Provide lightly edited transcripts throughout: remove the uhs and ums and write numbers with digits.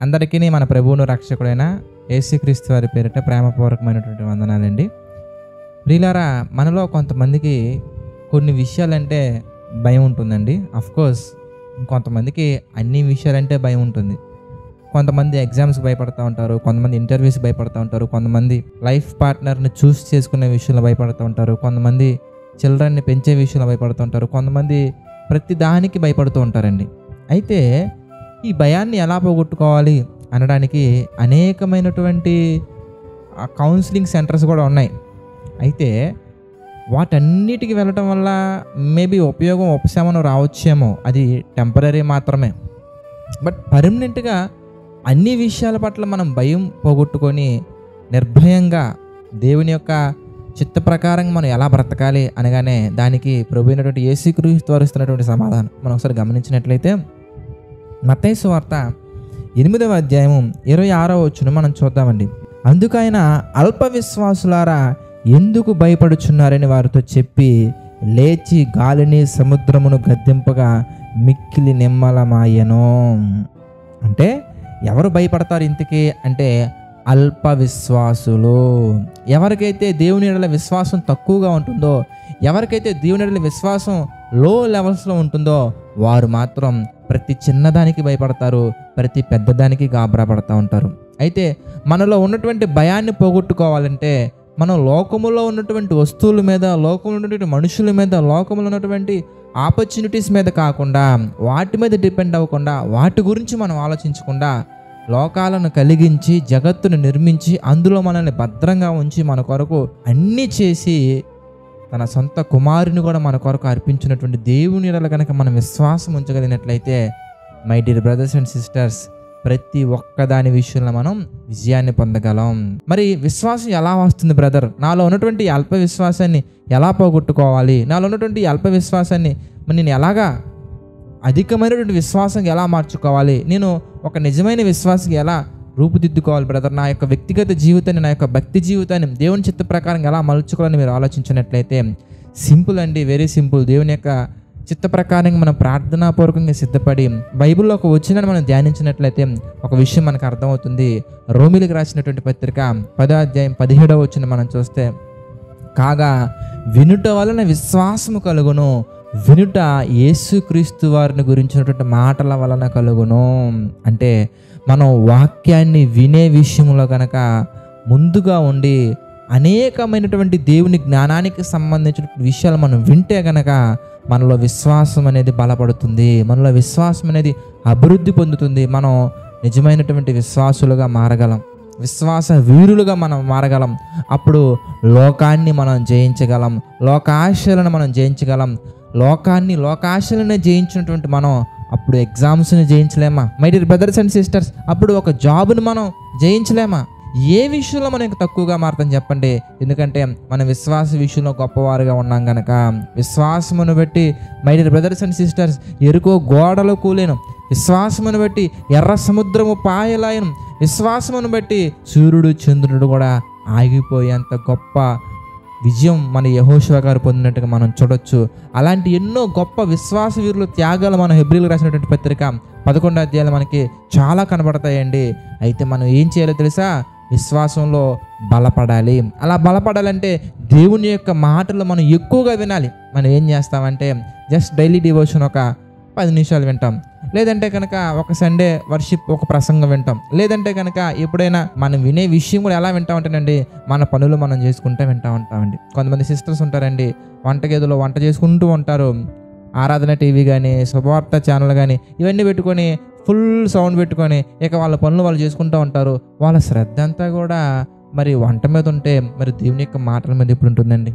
అందరికీ మన ప్రభువును రక్షకుడైన యేసుక్రీస్తు వారి పేరిట ప్రేమపూర్వకమైనటువంటి వందనాలండి. ప్రియులారా, మనలో కొంతమందికి కొన్ని విషయాలంటే భయం ఉంటుందండి. అఫ్కోర్స్ కొంతమందికి అన్ని విషయాలంటే భయం ఉంటుంది. కొంతమంది ఎగ్జామ్స్కి భయపడుతూ ఉంటారు, కొంతమంది ఇంటర్వ్యూస్కి భయపడుతూ ఉంటారు, కొంతమంది లైఫ్ పార్ట్నర్ని చూస్ చేసుకునే విషయంలో భయపడుతూ ఉంటారు, కొంతమంది చిల్డ్రన్ని పెంచే విషయంలో భయపడుతూ ఉంటారు, కొంతమంది ప్రతి దానికి భయపడుతూ ఉంటారండి. అయితే ఈ భయాన్ని ఎలా పోగొట్టుకోవాలి అనడానికి అనేకమైనటువంటి కౌన్సిలింగ్ సెంటర్స్ కూడా ఉన్నాయి. అయితే వాటన్నిటికి వెళ్ళటం వల్ల మేబీ ఉపశమనం రావచ్చేమో, అది టెంపరీ మాత్రమే. బట్ పర్మనెంట్గా అన్ని విషయాల పట్ల మనం భయం పోగొట్టుకొని నిర్భయంగా దేవుని యొక్క చిత్త ప్రకారంగా మనం ఎలా బ్రతకాలి అనగానే దానికి ప్రభు అయినటువంటి యేసుక్రీస్తు వారు ఇస్తున్నటువంటి సమాధానం మనం ఒకసారి గమనించినట్లయితే మత్తయి సువార్త 8వ అధ్యాయం 26వ వచనం మనం చూద్దామండి. అందుకైన అల్ప విశ్వాసులారా ఎందుకు భయపడుచున్నారని వారితో చెప్పి లేచి గాలిని సముద్రమును గద్దింపగా మిక్కిలి నిమ్మలమాయెను. అంటే ఎవరు భయపడతారు ఇంతకీ అంటే అల్ప విశ్వాసులు. ఎవరికైతే దేవుని యెడల విశ్వాసం తక్కువగా ఉంటుందో, ఎవరికైతే దేవుని యెడల విశ్వాసం లో లెవెల్స్లో ఉంటుందో వారు మాత్రం ప్రతి చిన్నదానికి భయపడతారు, ప్రతి పెద్దదానికి గాబరా పడుతూ ఉంటారు. అయితే మనలో ఉన్నటువంటి భయాన్ని పోగొట్టుకోవాలంటే మనం లోకములో ఉన్నటువంటి వస్తువుల మీద, లోకంలో ఉన్నటువంటి మనుషుల మీద, లోకంలో ఉన్నటువంటి ఆపర్చునిటీస్ మీద కాకుండా, వాటి మీద డిపెండ్ అవ్వకుండా, వాటి గురించి మనం ఆలోచించకుండా లోకాలను కలిగించి జగత్తును నిర్మించి అందులో మనల్ని భద్రంగా ఉంచి మన కొరకు అన్నీ చేసి తన సొంత కుమారుని కూడా మన కొరకు అర్పించినటువంటి దేవుని యెడల కనుక మనం విశ్వాసం ఉంచగలిగినట్లయితే my dear brothers and sisters, ప్రతి ఒక్కదాని విషయంలో మనం విజయాన్ని పొందగలం. మరి విశ్వాసం ఎలా వస్తుంది బ్రదర్? నాలో ఉన్నటువంటి అల్ప విశ్వాసాన్ని ఎలా పోగొట్టుకోవాలి? నాలో ఉన్నటువంటి అల్ప విశ్వాసాన్ని నేను ఎలాగా అధికమైనటువంటి విశ్వాసం ఎలా మార్చుకోవాలి? నేను ఒక నిజమైన విశ్వాసం ఎలా రూపుదిద్దుకోవాలి బ్రదర్? నా యొక్క వ్యక్తిగత జీవితాన్ని, నా యొక్క భక్తి జీవితాన్ని దేవుని చిత్త ప్రకారం ఎలా మలుచుకోవాలని మీరు ఆలోచించినట్లయితే సింపుల్ అండి, వెరీ సింపుల్. దేవుని యొక్క చిత్త ప్రకారంగా మనం ప్రార్థనాపూర్వకంగా సిద్ధపడి బైబిల్లో ఒక వచనాన్ని మనం ధ్యానించినట్లయితే ఒక విషయం మనకు అర్థమవుతుంది. రోమిలికి రాసినటువంటి పత్రిక 10వ అధ్యాయం 17వ వచనం మనం చూస్తే, కాగా వినుట వలన విశ్వాసము కలుగును, వినుట యేసుక్రీస్తు వారిని గురించినటువంటి మాటల వలన కలుగును. అంటే మనం వాక్యాన్ని వినే విషయంలో కనుక ముందుగా ఉండి అనేకమైనటువంటి దేవుని జ్ఞానానికి సంబంధించిన విషయాలు మనం వింటే కనుక మనలో విశ్వాసం అనేది బలపడుతుంది, మనలో విశ్వాసం అనేది అభివృద్ధి పొందుతుంది. మనం నిజమైనటువంటి విశ్వాసులుగా మారగలం, విశ్వాస వీరులుగా మనం మారగలం. అప్పుడు లోకాన్ని మనం జయించగలం, లోకాశలను మనం జయించగలం. లోకాశలను జయించినటువంటి మనం అప్పుడు ఎగ్జామ్స్ని జయించలేమా my dear brothers and sisters? అప్పుడు ఒక జాబ్ని మనం జయించలేమా? ఏ విషయంలో మనం ఇంకా తక్కువగా మారుతాం చెప్పండి? ఎందుకంటే మన విశ్వాస విషయంలో గొప్పవారుగా ఉన్నాం కనుక. విశ్వాసమును బట్టి my dear brothers and sisters ఎరుకో గోడలు కూలేను, విశ్వాసమును బట్టి ఎర్ర సముద్రము పాయలాయను, విశ్వాసమును బట్టి సూర్యుడు చంద్రుడు కూడా ఆగిపోయేంత గొప్ప విజయం మన యెహోషువ గారు పొందినట్టుగా మనం చూడొచ్చు. అలాంటి ఎన్నో గొప్ప విశ్వాస వీరుల త్యాగాలు మన హెబ్రీయులకు రాసినటువంటి పత్రిక 11వ అధ్యాయాలు మనకి చాలా కనబడతాయండి. అయితే మనం ఏం చేయాలో తెలుసా? విశ్వాసంలో బలపడాలి. అలా బలపడాలంటే దేవుని యొక్క మాటలు మనం ఎక్కువగా వినాలి. మనం ఏం చేస్తామంటే జస్ట్ డైలీ డివోషన్ ఒక 10 నిమిషాలు వింటాం, లేదంటే కనుక ఒక సండే వర్షిప్ ఒక ప్రసంగం వింటాం, లేదంటే కనుక ఎప్పుడైనా మనం వినే విషయం కూడా ఎలా వింటా ఉంటానండి, మన పనులు మనం చేసుకుంటూ వింటూ ఉంటామండి. కొంతమంది సిస్టర్స్ ఉంటారండి, వంటగదిలో వంట చేసుకుంటూ ఉంటారు, ఆరాధన టీవీ కానీ, శుభవార్త ఛానల్ కానీ ఇవన్నీ పెట్టుకొని ఫుల్ సౌండ్ పెట్టుకొని ఇక వాళ్ళ పనులు వాళ్ళు చేసుకుంటూ ఉంటారు. వాళ్ళ శ్రద్ధ అంతా కూడా మరి వంట మీద ఉంటే మరి దేవుని యొక్క మాటల మీద ఎప్పుడు ఉంటుందండి?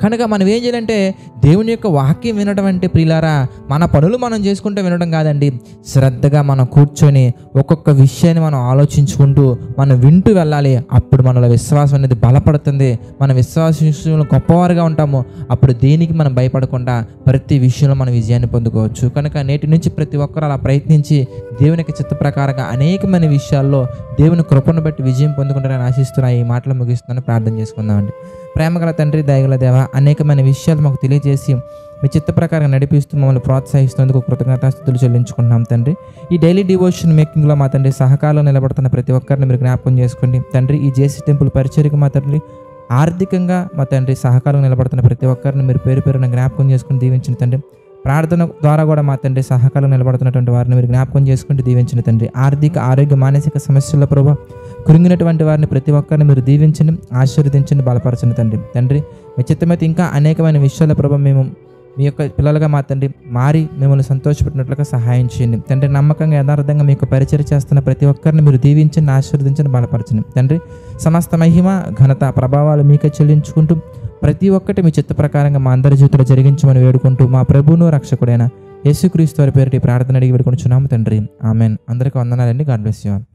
కనుక మనం ఏం చేయాలంటే దేవుని యొక్క వాక్యం వినడం అంటే ప్రియులారా మన పనులు మనం చేసుకుంటూ వినడం కాదండి. శ్రద్ధగా మనం కూర్చొని ఒక్కొక్క విషయాన్ని మనం ఆలోచించుకుంటూ మనం వింటూ వెళ్ళాలి. అప్పుడు మనలో విశ్వాసం అనేది బలపడుతుంది, మన విశ్వాస విషయంలో గొప్పవారుగా ఉంటాము. అప్పుడు దేనికి మనం భయపడకుండా ప్రతి విషయంలో మనం విజయాన్ని పొందుకోవచ్చు. కనుక నేటి నుంచి ప్రతి ఒక్కరు అలా ప్రయత్నించి దేవుని యొక్క చిత్త ప్రకారంగా అనేకమైన విషయాల్లో దేవుని కృపను బట్టి విజయం పొందుకుంటారని ఆశిస్తున్నా. ఈ మాటలు ముగిస్తున్నాను, ప్రార్థన చేసుకుందామండి. ప్రేమగల తండ్రి, దయగల దేవ, అనేకమైన విషయాలు మాకు తెలియజేసి మీ చిత్త ప్రకారం నడిపిస్తూ మమ్మల్ని ప్రోత్సహిస్తున్నందుకు కృతజ్ఞతాస్తుతులు చెల్లించుకుంటున్నాం తండ్రి. ఈ డైలీ డివోషన్ మేకింగ్లో మా తండ్రి సహకారంలో నిలబడుతున్న ప్రతి ఒక్కరిని మీరు జ్ఞాపకం చేసుకోండి తండ్రి. ఈ జేసీ టెంపుల్ పరిచర్యకు మా తండ్రి ఆర్థికంగా మా తండ్రి సహకారం నిలబడుతున్న ప్రతి ఒక్కరిని మీరు పేరు పేరున జ్ఞాపకం చేసుకుని దీవించిన తండ్రి. ప్రార్థన ద్వారా కూడా మా తండ్రి సహకారం నిలబడుతున్నటువంటి వారిని మీరు జ్ఞాపకం చేసుకుంటూ దీవించిన తండ్రి. ఆర్థిక ఆరోగ్య మానసిక సమస్యల ప్రభావ కృంగినటువంటి వారిని ప్రతి ఒక్కరిని మీరు దీవించండి, ఆశీర్వదించండి, బలపరచండి తండ్రి. తండ్రి మీ చిత్తమైతే ఇంకా అనేకమైన విషయాల ప్రభావం మేము మీ యొక్క పిల్లలుగా మా తండ్రి మారి మిమ్మల్ని సంతోషపెట్టినట్లుగా సహాయం చేయండి తండ్రి. నమ్మకంగా యథార్థంగా మీకు పరిచయం చేస్తున్న ప్రతి ఒక్కరిని మీరు దీవించండి, ఆశీర్వదించండి, బలపరచండి తండ్రి. సమస్త మహిమ ఘనత ప్రభావాలు మీకే చెల్లించుకుంటూ ప్రతి ఒక్కటి మీ చిత్త ప్రకారంగా మా అందరి జీవితంలో జరిగించమని వేడుకుంటూ మా ప్రభువును రక్షకుడైన యేసుక్రీస్తు వారి పేరిట ప్రార్థన అడిగి వేడుకొనుచున్నాము తండ్రి. ఆమెన్. అందరికీ వందనాలండి. God bless you all.